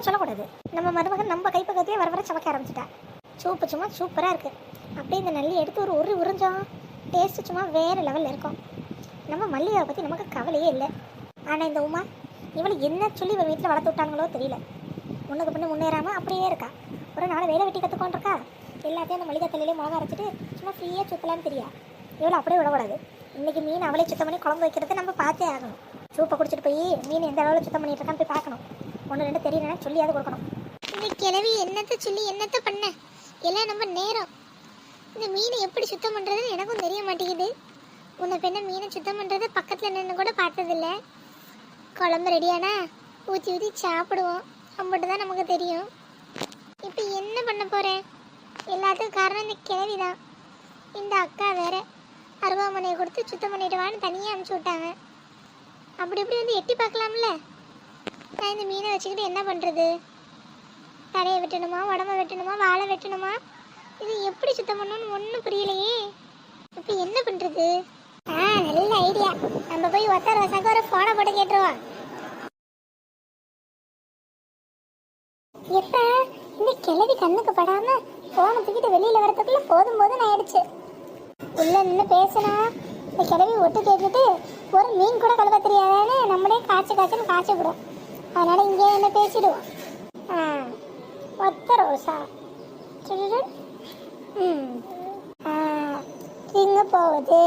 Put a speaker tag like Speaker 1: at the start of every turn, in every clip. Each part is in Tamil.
Speaker 1: சும்மா சொல்லக்கூடாது. நம்ம மருமகன் நம்ம கைப்பக்கத்தையே வர வர சமைக்க ஆரம்பிச்சிட்டா. சூப்பு சும்மா சூப்பராக இருக்குது. அப்படியே இந்த நல்லி எடுத்து ஒரு உறிஞ்சோம் டேஸ்ட்டு சும்மா வேறு லெவலில் இருக்கும். நம்ம மல்லிகாவை பற்றி நமக்கு கவலையே இல்லை. ஆனால் இந்த உமா இவளை என்ன சொல்லி இவன் வீட்டில் வளர்த்து விட்டாங்களோ தெரியல. முன்னுக்கு பின்ன முன்னேறாமல் அப்படியே இருக்கா. ஒரு நாள் வேலை வெட்டி கற்றுக்கொண்டிருக்கா. எல்லாத்தையும் அந்த மல்லிகை தலையிலே மிளகா அரைச்சிட்டு சும்மா ஃப்ரீயாக சுற்றலான்னு தெரியா. இவளை அப்படியே விடக்கூடாது. இன்றைக்கி மீன் அவளே சுத்தம் பண்ணி குழம்பு வைக்கிறது நம்ம பார்த்தே ஆகணும். சூப்பை குடிச்சிட்டு போய் மீன் எந்த அளவில் சுத்தம் பண்ணிட்டு இருக்கான்னு போய் பார்க்கணும். ஒன்று ரெண்டு தெரியலன்னா சொல்லியாவது கொடுக்கணும்.
Speaker 2: இந்த கிழவி என்னத்தை சொல்லி என்னத்தை பண்ண எல்லாம் நம்ம நேரம். இந்த மீனை எப்படி சுத்தம் பண்ணுறதுன்னு எனக்கும் தெரிய மாட்டேங்குது. உன்னை பெண்ணை மீனை சுத்தம் பண்ணுறது பக்கத்தில் நின்று கூட பார்த்ததில்ல. குழம்பு ரெடியானா ஊற்றி சாப்பிடுவோம். அம்பிட்டு தான் நமக்கு தெரியும். இப்போ என்ன பண்ண போகிறேன்? எல்லாத்துக்கும் காரணம் இந்த கிழவி தான். இந்த அக்கா வேற அருவாமனையை கொடுத்து சுத்தம் பண்ணிட்டு வான்னு தனியாக அனுப்பிச்சி விட்டாங்க. அப்படி இப்படி வந்து எட்டி பார்க்கலாம்ல. நான் இந்த மீனை வச்சுக்கிட்டு என்ன பண்ணுறது? தலையை வெட்டணுமா, உடம்பை வெட்டணுமா, வாழை வெட்டணுமா? இது எப்படி சுத்தம் பண்ணணும்னு ஒன்றும் புரியலையே. இப்போ என்ன பண்ணுறது? நல்ல ஐடியா. நம்ம போய் ஒத்தர வசாக்க ஒரு ஃபோனை போட்டு கேட்டுருவோம். எப்ப இந்த கிழவி கண்ணுக்கு படாம ஃபோனை தூக்கிட்டு வெளியில வரதுக்குள்ள போதும் ஆயிடுச்சு. உள்ள நின்று பேசினா இந்த கிழவி ஒட்டு கேட்டுட்டு ஒரு மீன் கூட கழுவ தெரியாதான்னு நம்மளே காய்ச்சுன்னு காய்ச்சிவிடும். அதனால இங்கே என்ன பேசிடுவோம். ஒத்த ரோசா இங்க போகுது.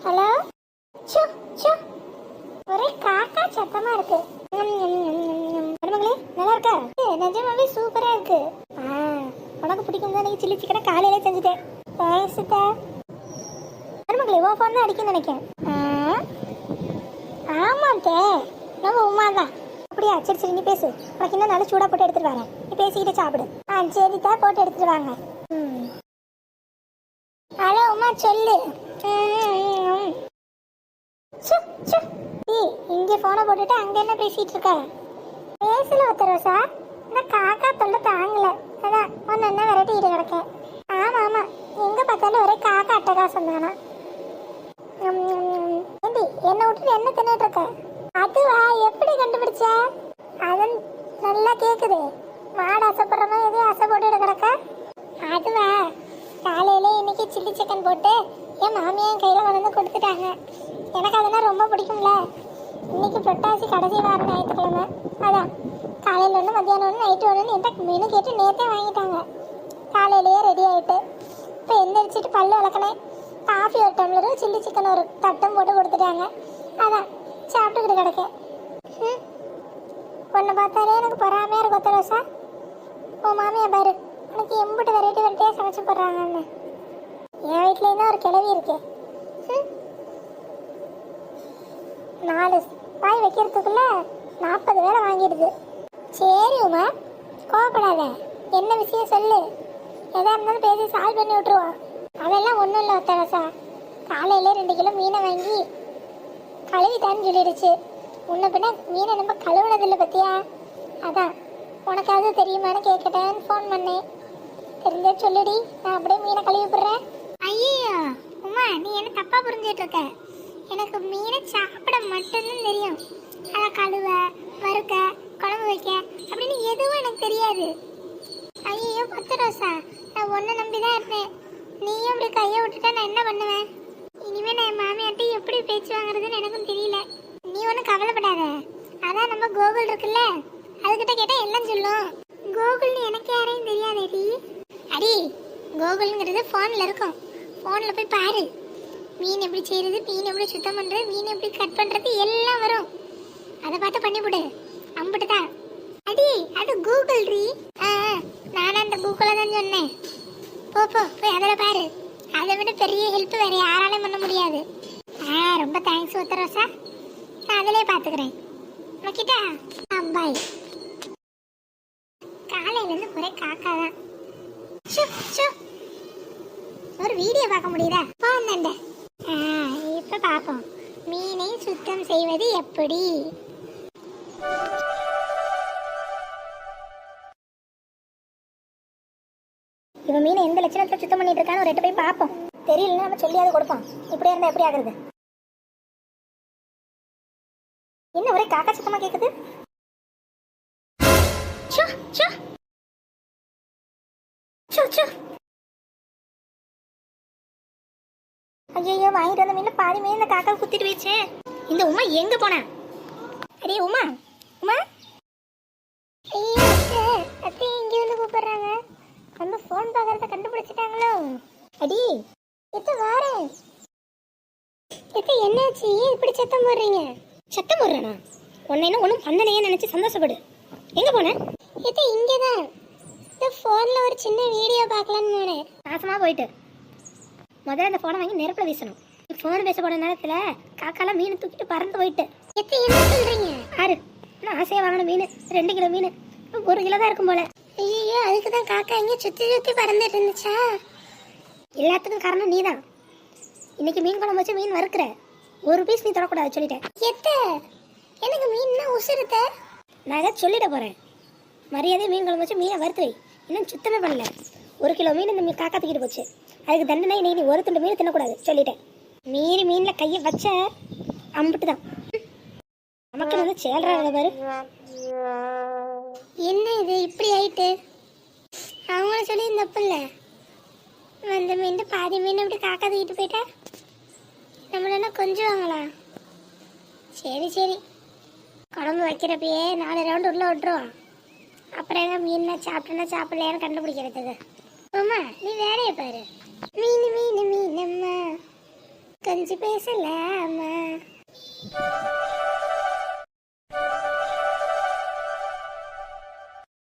Speaker 2: ஹலோ, ஒரே காக்கா சத்தமா இருக்கு. மருமகளே நல்லா இருக்கா? நிஜமாவே சூப்பரா இருக்கு. உனக்கு பிடிக்கும் தான். நீங்க சில்லி சிக்கனை காலையிலே செஞ்சுட்டேன். மருமகளே உன் ஃபோன் தான் அடிக்குன்னு நினைக்கேன். ஆமாத்தே, நம்ம உமா தான். அப்படியா? சரி நீ பேசு. உனக்கு இன்னும் நல்லா சூடாக போட்டு எடுத்துட்டு வரேன். நீ பேசிக்கிட்டே சாப்பிடு. சரிதா, போட்டு எடுத்துட்டு வாங்க. ஹலோ உமா, சொல்லு. இங்கே ஃபோனை போட்டுட்டு அங்கே என்ன பேசிட்டு இருக்க? பேசல ஒத்தரோசா. நான் காக்கா தொல்லை தாங்கல. அதான் ஒன்று என்ன விரட்டிட்டு கிடக்கேன். ஆமாம், எங்கே பார்த்தாலும் ஒரே காக்கா அட்டகாசம் தானா. ஏண்டி என்னை விட்டுட்டு என்ன தின்னுட்டு இருக்க? அதுவா? எப்படி கண்டுபிடிச்ச? அதன் நல்லா கேக்குது. மாடு அசைப்படுற மாதிரி எதையும் அசை போட்டு கிடக்க. அதுவா? காலையில இன்னைக்கு சில்லி சிக்கன் போட்டு என் மாமியான் கையில கொண்டு கொடுத்துட்டாங்க. எனக்கு அதெல்லாம் ரொம்ப பிடிக்கும்ல. இன்னைக்கு புரட்டாசி கடைசி வாரம் ஞாயிற்றுக்கிழமை. அதான் காலையில் ஒன்று, மத்தியானம் ஒன்று, நைட்டு ஒன்று என்கிட்ட மெனு கேட்டு நேற்றே வாங்கிட்டாங்க. காலையிலேயே ரெடி ஆகிட்டு இப்போ எந்திரிச்சிட்டு பல்லு வளர்க்கினேன். காஃபி ஒரு டம்ளரும் சில்லி சிக்கன் ஒரு தட்டும் போட்டு கொடுத்துட்டாங்க. அதான் சாப்பிட்டுக்கிட்டு கிடக்கேன். ஒன்று பார்த்தாலே எனக்கு பொறாமையாக இருக்கும் ஒத்தரோசா. உன் மாமியா பாரு, எனக்கு எம்பிட்டு வெரைட்டியாக சமைச்சு போடுறாங்கன்னு. என் வீட்லேயும் தான் ஒரு கிழவி இருக்கு. 4 வாய் வைக்கிறதுக்குள்ள 40 வேலை வாங்கிடுது. சரி உமா, கோவப்படாத. என்ன விஷயம் சொல்லு. எதா இருந்தாலும் பேசி சால்வ் பண்ணி விட்டுருவோம். அதெல்லாம் ஒன்றும் இல்லை ஒத்தரோசா. காலையிலே 2 கிலோ மீனை வாங்கி கழுவிட்டான்னு சொல்லிடுச்சு. முன்ன பின்ன மீனை நம்ம கழுவுனதில்லை பத்தியா. அதான் உனக்காவது தெரியுமான்னு கேட்கட்டேன்னு ஃபோன் பண்ணேன். தெரிஞ்சா சொல்லுடி, நான் அப்படியே மீனை கழுவி விடுறேன். ஐயோ உமா, நீ என்ன தப்பா புரிஞ்சிட்டு இருக்க. எனக்கு மீனை சாப்பிட மட்டும்தான் தெரியும். அதை கழுவ, வறுக்க, குழம்பு வைக்க அப்படின்னு எதுவும் எனக்கு தெரியாது. ஐயோ ஒத்தரோசா, நான் ஒன்றை நம்பி தான் இருந்தேன். நீயும் இப்படி கையை விட்டுட்டா நான் என்ன பண்ணுவேன்? இனிமே நான் என் மாமியார்ட்ட எப்படி பேச்சு வாங்குறதுன்னு எனக்கும் தெரியல. நீ ஒன்றும் கவலைப்படாத. அதான் நம்ம கோகுல் இருக்குல்ல, அதுகிட்ட கேட்டால் எல்லாம் சொல்லும். கோகுல்னு எனக்கு யாரையும் தெரியாதேடி. அடி, கோகுல்ங்கிறது ஃபோனில் இருக்கும். ஃபோனில் போய் பாரு. மீன் எப்படி செய்யறது, மீன் எப்படி சுத்தம் பண்ணுறது, மீன் எப்படி கட் பண்ணுறது எல்லாம் வரும். அதை பார்த்து பண்ணிவிடு. அம்பிட்டு தான். அடி, அது கூகுள் ரீ. நானும் அந்த கூகுளை தான் சொன்னேன். போய் அதில் பாரு. அதை விட பெரிய ஹெல்ப் வேற யாராலையும் பண்ண முடியாது. ரொம்ப தேங்க்ஸ் ஒத்தரோசா. நான் அதிலே பார்த்துக்கிறேன். ஓகேட்டா, பாய். காலையிலேருந்து ஒரே காக்கா தான். ஒரு வீடியோ பார்க்க முடியுதா? போந்தண்ட. இப்ப பார்ப்போம் மீனை சுத்தம் செய்வது எப்படி. இவன் மீனை எந்த லட்சணத்துல சுத்தம் பண்ணிட்டு இருக்கான்னு ஒரு 8 போய் பார்ப்போம். தெரியலன்னா நம்ம சொல்லியாவது கொடுப்போம். இப்படியே இருந்தா எப்படி ஆகுறது?
Speaker 1: என்ன ஒரே காக்கா சத்தமா கேக்குது? சு சு சு சு. ஐயோ, வாங்கிட்டு வந்த மீன்ல பாதி மீன் இந்த காக்கா குத்திட்டு போயிடுச்சே. இந்த உமா எங்க போனா? அடே உமா, உமா.
Speaker 2: ஐயோ அத்தை, அத்தை இங்க வந்து கூப்பிடுறாங்க. நம்ம ஃபோன் பார்க்கறத கண்டுபிடிச்சிட்டாங்களோ?
Speaker 1: அடி
Speaker 2: எத்த வாரேன். எத்த என்னாச்சு? ஏன் இப்படி சத்தம் போடுறீங்க?
Speaker 1: சத்தம் போடுறேனா? உன்னை என்ன ஒன்றும் பண்ணலையே நினைச்சு சந்தோஷப்படு. எங்க போன?
Speaker 2: எத்த இங்கதான். இந்த ஃபோன்ல ஒரு சின்ன வீடியோ பார்க்கலான்னு போனேன்.
Speaker 1: நாசமா போயிட்டு முதல்ல அந்த போனை வாங்கி நெருப்புல வீசணும். ஃபோன் பேச போன நேரத்துல காக்காலாம் மீன் தூக்கிட்டு பறந்து போயிட்டு.
Speaker 2: எத்த என்ன சொல்றீங்க?
Speaker 1: ஆறு நான் ஆசையா வாங்கின மீன் 2 கிலோ மீன் 1 கிலோ தான் இருக்கும் போல.
Speaker 2: ஐயோ, அதுக்கு தான் காக்கா இங்க சுத்தி சுத்தி பறந்துட்டு இருந்துச்சா?
Speaker 1: எல்லாத்துக்கும் காரணம் நீதான். இன்னைக்கு மீன் குழம்பு வச்சு மீன் வறுக்கிற, ஒரு பீஸ் நீ தொடக்கூடாது சொல்லிட்டேன்.
Speaker 2: எத்த எனக்கு மீன்னா உசுருத்த.
Speaker 1: நான் ஏதாவது சொல்லிட போறேன். மரியாதையை மீன் குழம்பு வச்சு மீனை வறுத்து வை. இன்னும் சுத்தமே பண்ணல. 1 கிலோ மீன் இந்த காக்கா தூக்கிட்டு போச்சு. அதுக்கு தண்டனை இன்னைக்கு நீ 1 துண்டு மீன் தின்னக்கூடாது சொல்லிட்டேன். மீன்ல கையை வச்ச அம்பிட்டு தான் நமக்கு வந்து சேர்றாங்க பாரு.
Speaker 2: என்ன இது இப்படி ஆயிட்டு? அவங்கள சொல்லி தப்பு இல்லை. வந்த மீன் பாதி மீன் இப்படி காக்கா தூக்கிட்டு போயிட்டா நம்மளெல்லாம் கொஞ்சுவாங்களா? சரி சரி, குழம்பு வைக்கிறப்பயே 4 ரவுண்டு உள்ள விட்டுருவோம். அப்புறம் எங்க மீன் சாப்பிட்டேன்னா சாப்பிடலையான்னு கண்டுபிடிக்கிறதுக்கு. அம்மா நீ வேலையை பாரு. மீன் மீன் மீன் அம்மா கொஞ்சம் பேசலாமா?